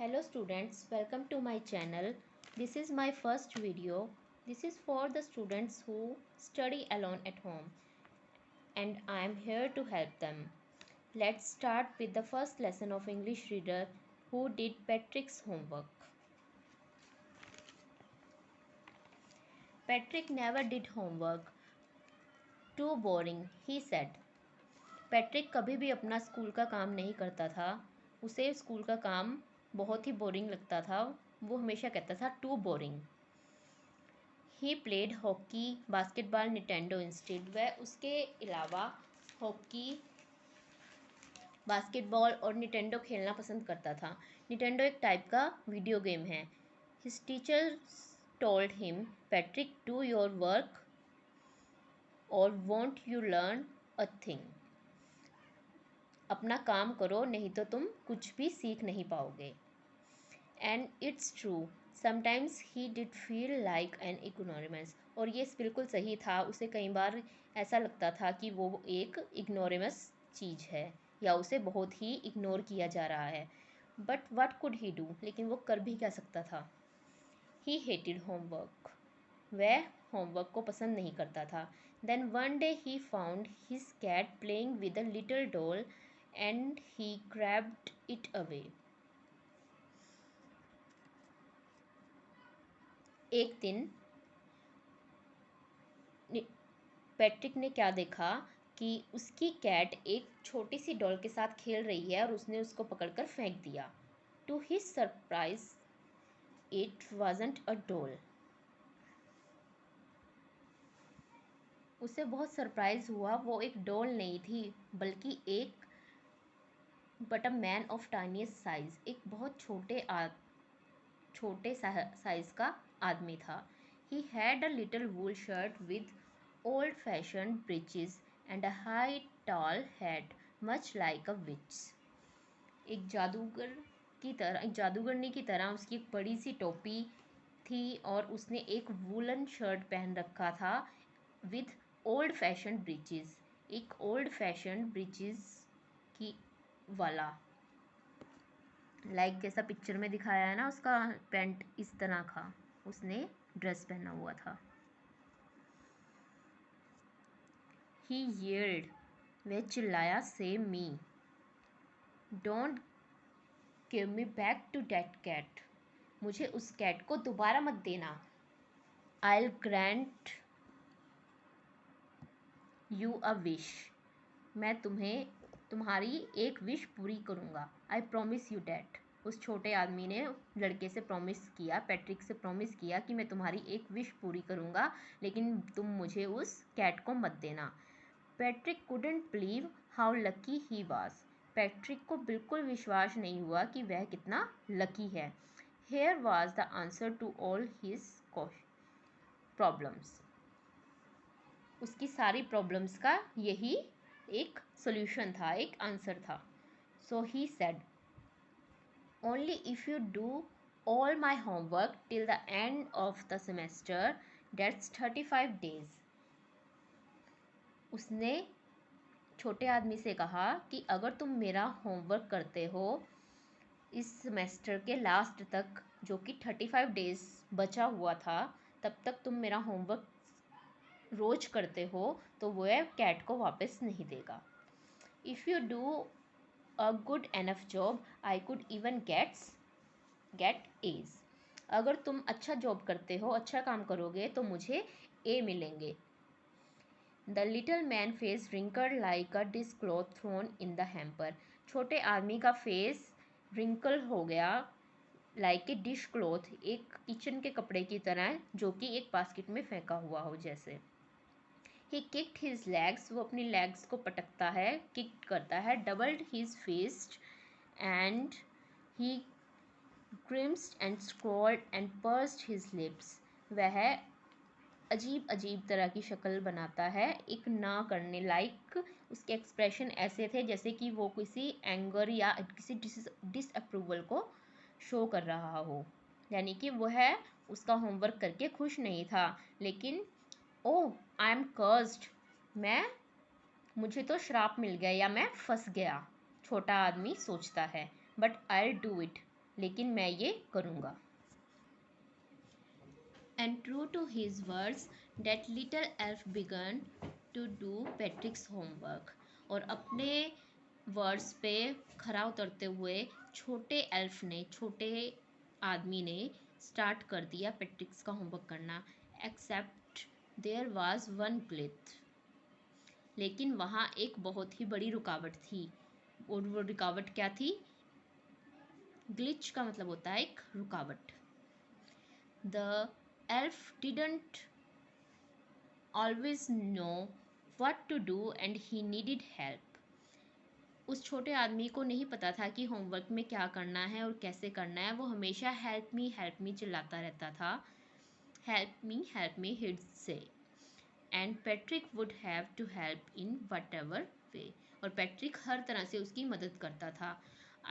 Hello students, welcome to my channel. This is my first video. This is for the students who study alone at home and I am here to help them. Let's start with the first lesson of English reader who did Patrick's homework. Patrick never did homework. Too boring, he said. Patrick कभी भी अपना school का काम नहीं करता था. उसे school का काम बहुत ही बोरिंग लगता था. वो हमेशा कहता था too boring. He played hockey basketball Nintendo instead. वह उसके अलावा हॉकी बास्केटबॉल और निटेंडो खेलना पसंद करता था. निटेंडो एक टाइप का वीडियो गेम है. His teacher told him, Patrick do your work or won't you learn a thing. अपना काम करो नहीं तो तुम कुछ भी सीख नहीं पाओगे. And it's true, sometimes he did feel like an ignoramus. और ये बिल्कुल सही था. उसे कई बार ऐसा लगता था कि वो एक इग्नोरेमस चीज़ है या उसे बहुत ही इग्नोर किया जा रहा है. But what could he do. लेकिन वो कर भी क्या सकता था. He hated homework. वह होमवर्क को पसंद नहीं करता था. Then one day he found his cat playing with a little doll and he grabbed it away. एक दिन पैट्रिक ने क्या देखा कि उसकी कैट एक छोटी सी डॉल के साथ खेल रही है और उसने उसको पकड़कर फेंक दिया. To his surprise it wasn't a doll. उसे बहुत सरप्राइज हुआ. वो एक डॉल नहीं थी बल्कि एक but a man of tiniest size. एक बहुत छोटे साइज का आदमी था. He had a little wool shirt with old fashion breeches and a high tall hat much like a witch. एक जादूगरनी की तरह उसकी एक बड़ी सी टोपी थी और उसने एक वूलन शर्ट पहन रखा था विद ओल्ड फैशन ब्रीचेस. एक ओल्ड फैशन ब्रीचेस की वाला जैसा पिक्चर में दिखाया है ना, उसका पैंट इस तरह का उसने ड्रेस पहना हुआ था. He yelled. वह चिल्लाया, say me. Don't give me back to that cat. मुझे उस कैट को दोबारा मत देना. I'll grant you a wish. मैं तुम्हारी एक विश पूरी करूँगा. I promise you that. उस छोटे आदमी ने लड़के से प्रॉमिस किया, पैट्रिक से प्रॉमिस किया कि मैं तुम्हारी एक विश पूरी करूँगा लेकिन तुम मुझे उस कैट को मत देना. Patrick couldn't believe how lucky he was. Patrick को बिल्कुल विश्वास नहीं हुआ कि वह कितना लकी है. Here was the answer to all his problems. उसकी सारी प्रॉब्लम्स का यही एक सॉल्यूशन था, एक आंसर था. So he said, only if you do all my homework till the end of the semester, that's 35 days. उसने छोटे आदमी से कहा कि अगर तुम मेरा होमवर्क करते हो इस सेमेस्टर के लास्ट तक, जो कि 35 days बचा हुआ था, तब तक तुम मेरा होमवर्क रोज करते हो तो वह कैट को वापस नहीं देगा. If you do a good enough job I could even get A's. अगर तुम अच्छा जॉब करते हो, अच्छा काम करोगे तो मुझे ए मिलेंगे. The little man face wrinkled like a dish cloth thrown in the hamper. छोटे आदमी का फेस रिंकल हो गया लाइक ए डिश क्लॉथ, एक किचन के कपड़े की तरह जो कि एक बास्केट में फेंका हुआ हो जैसे. He kicked his legs. वो अपनी लेग्स को पटकता है, किक करता है. Doubled his fist and he grimaced and scowled and pursed his lips. वह अजीब अजीब तरह की शक्ल बनाता है, एक ना करने लाइक. उसके एक्सप्रेशन ऐसे थे जैसे कि वो किसी एंगर या किसी डिसअप्रूवल को शो कर रहा हो. यानी कि वह उसका होमवर्क करके खुश नहीं था. लेकिन ओह आई एम कर्स्ड. मुझे तो श्राप मिल गया या मैं फंस गया, छोटा आदमी सोचता है. But I do it. लेकिन मैं ये करूँगा। And true to his words, that little elf began to do Patrick's homework. और अपने वर्ड्स पे खरा उतरते हुए छोटे एल्फ ने, छोटे आदमी ने स्टार्ट कर दिया पैट्रिक्स का होमवर्क करना। Except there was one glitch, लेकिन वहाँ एक बहुत ही बड़ी रुकावट थी। और वो रुकावट क्या थी? ग्लिच का मतलब होता है एक रुकावट। The elf didn't always know what to do and he needed help. उस छोटे आदमी को नहीं पता था कि होमवर्क में क्या करना है और कैसे करना है। वो हमेशा हेल्प मी चिल्लाता रहता था। Help me he'd say. And Patrick would have to help in whatever way. और पैट्रिक हर तरह से उसकी मदद करता था।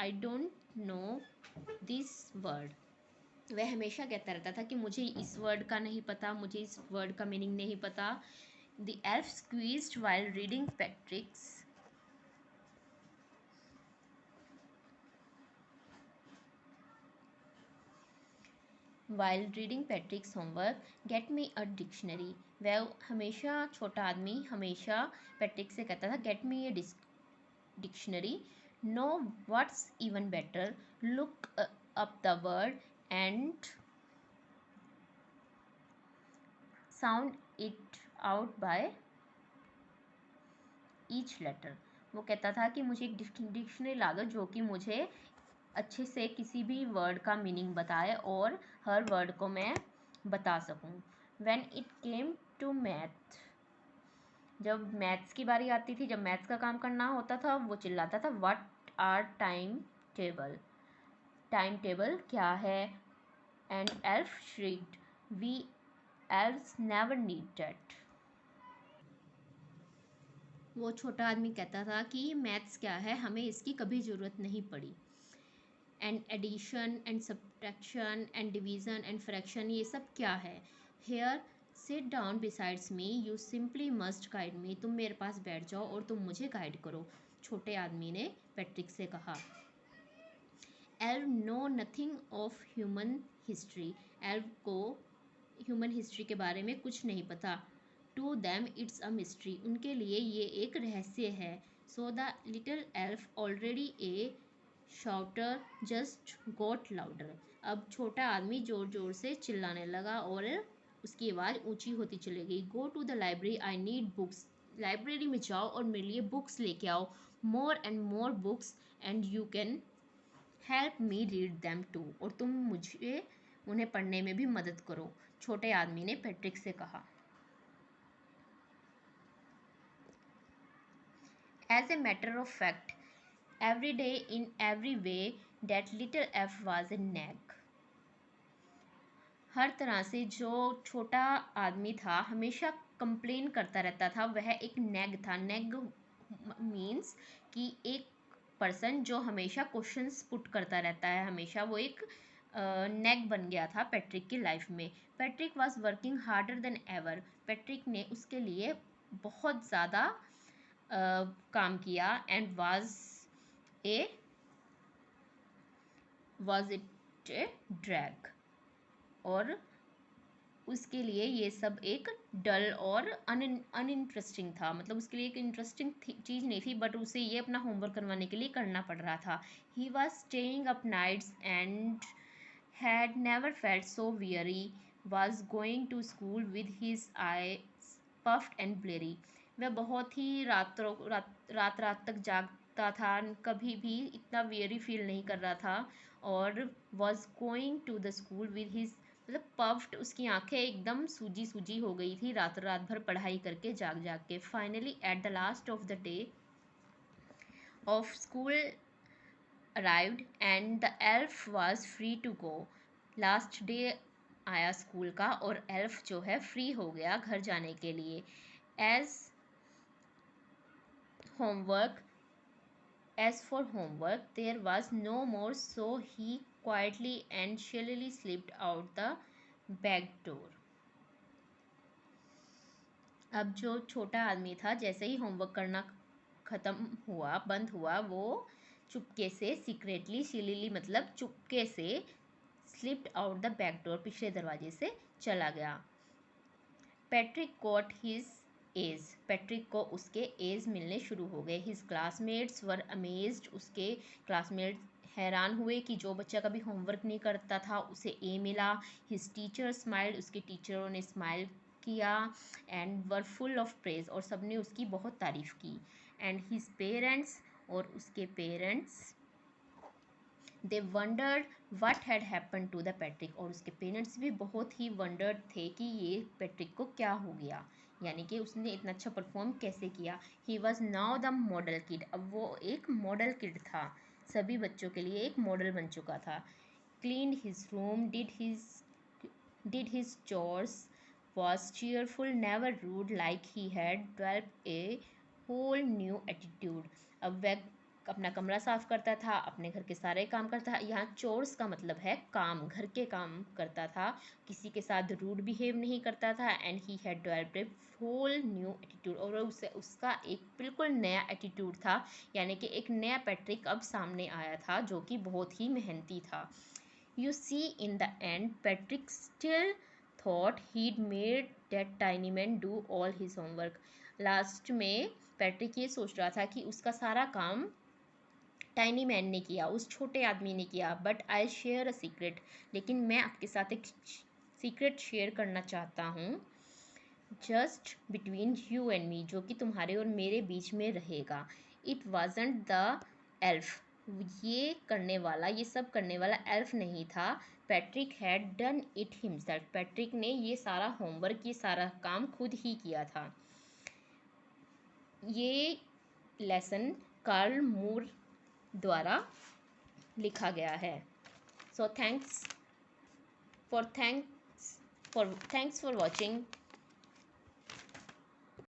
I don't know this word. वह हमेशा कहता रहता था कि मुझे इस वर्ड का नहीं पता, मुझे इस वर्ड का मीनिंग नहीं पता। The elf squeezed while reading Patrick's homework, get me a dictionary. वह हमेशा, छोटा आदमी हमेशा पैट्रिक से कहता था get me a dictionary. No, what's even better, look up the word and sound it out by each letter. वो कहता था कि मुझे एक डिक्शनरी ला दो जो कि मुझे अच्छे से किसी भी वर्ड का मीनिंग बताए और हर वर्ड को मैं बता सकूं। When it came to math, जब मैथ्स की बारी आती थी, जब मैथ्स का काम करना होता था, वो चिल्लाता था what are time table, time table क्या है? And elf shrieked, we elves never need that. वो छोटा आदमी कहता था कि मैथ्स क्या है, हमें इसकी कभी ज़रूरत नहीं पड़ी। And addition and subtraction and division and fraction, ये सब क्या है? Here sit down besides me, you simply must guide me, तुम मेरे पास बैठ जाओ और तुम मुझे गाइड करो, छोटे आदमी ने पैट्रिक से कहा। Elves know nothing of human history, elves को ह्यूमन हिस्ट्री के बारे में कुछ नहीं पता। To them it's a mystery, उनके लिए ये एक रहस्य है। So the little elf already a shouter just got louder, अब छोटा आदमी ज़ोर ज़ोर से चिल्लाने लगा और उसकी आवाज़ ऊंची होती चली गई। Go to the library, I need books, library में जाओ और मेरे लिए बुक्स लेके आओ, more and more books and you can help me read them too, और तुम मुझे उन्हें पढ़ने में भी मदद करो, छोटे आदमी ने पैट्रिक से कहा। As a matter of fact, every day in every way, that little elf was a nag. हर तरह से जो छोटा आदमी था हमेशा कंप्लेन करता रहता था, वह एक नैग था। नैग मीन्स कि एक पर्सन जो हमेशा क्वेश्चंस पुट करता रहता है, हमेशा वो एक नैग बन गया था पैट्रिक की लाइफ में। Patrick was working harder than ever, Patrick ने उसके लिए बहुत ज़्यादा काम किया। And was it a drag, और उसके लिए ये सब एक डल और अनइंटरेस्टिंग था, मतलब उसके लिए एक इंटरेस्टिंग चीज़ नहीं थी, बट उसे ये अपना होमवर्क करवाने के लिए करना पड़ रहा था। He was staying up nights and had never felt so weary, was going to school with his eyes puffed and bleary, वह बहुत ही रात तक जागता था, कभी भी इतना वियरी फील नहीं कर रहा था। और was going to the school with his, मतलब पफ्ड, उसकी आंखें एकदम सूजी सूजी हो गई थी रात भर पढ़ाई करके, जाग जाग के। Finally at the last of the day of school arrived and the elf was free to go, last day आया स्कूल का और एल्फ जो है फ्री हो गया घर जाने के लिए। As homework As for homework, there was no more, so he quietly and shallily slipped out the back door. अब जो छोटा आदमी था, जैसे ही होमवर्क करना ख़त्म हुआ, बंद हुआ, वो चुपके से, सीक्रेटली, सिलीली मतलब चुपके से, slipped out the back door पिछले दरवाजे से चला गया। Patrick got his age, Patrick को उसके एज मिलने शुरू हो गए। हिज क्लासमेट्स वर अमेज्ड, उसके क्लासमेट्स हैरान हुए कि जो बच्चा कभी होमवर्क नहीं करता था उसे ए मिला। हिज टीचर स्माइल्ड, उसके टीचरों ने स्माइल किया। And were full of praise, और सबने उसकी बहुत तारीफ़ की। एंड हिज पेरेंट्स, और उसके parents, they wondered what had happen to the Patrick, और उसके पेरेंट्स भी बहुत ही वंडर्ड थे कि ये पैट्रिक को क्या हो गया, यानी कि उसने इतना अच्छा परफॉर्म कैसे किया। He was now the model kid, अब वो एक मॉडल किड था, सभी बच्चों के लिए एक मॉडल बन चुका था। Cleaned his room, did his chores, was cheerful, never rude, like he had developed a whole new attitude. अब वह अपना कमरा साफ करता था, अपने घर के सारे काम करता था। यहाँ चोर्स का मतलब है काम, घर के काम करता था, किसी के साथ रूड बिहेव नहीं करता था। And he had developed a whole new attitude, और उसका एक बिल्कुल नया एटीट्यूड था, यानी कि एक नया पैट्रिक अब सामने आया था जो कि बहुत ही मेहनती था। You see, in the end, Patrick still thought he'd made that tiny man do all his homework. Last में पैट्रिक ये सोच रहा था कि उसका सारा काम टाइनी मैन ने किया, उस छोटे आदमी ने किया। But I share a secret, लेकिन मैं आपके साथ एक सीक्रेट शेयर करना चाहता हूँ, just between you and me, जो कि तुम्हारे और मेरे बीच में रहेगा। इट वाजंट द एल्फ, ये सब करने वाला एल्फ नहीं था। Patrick had done it himself, Patrick ने ये सारा होमवर्क, ये सारा काम खुद ही किया था। ये लेसन कार्ल मूर द्वारा लिखा गया है। So thanks for watching.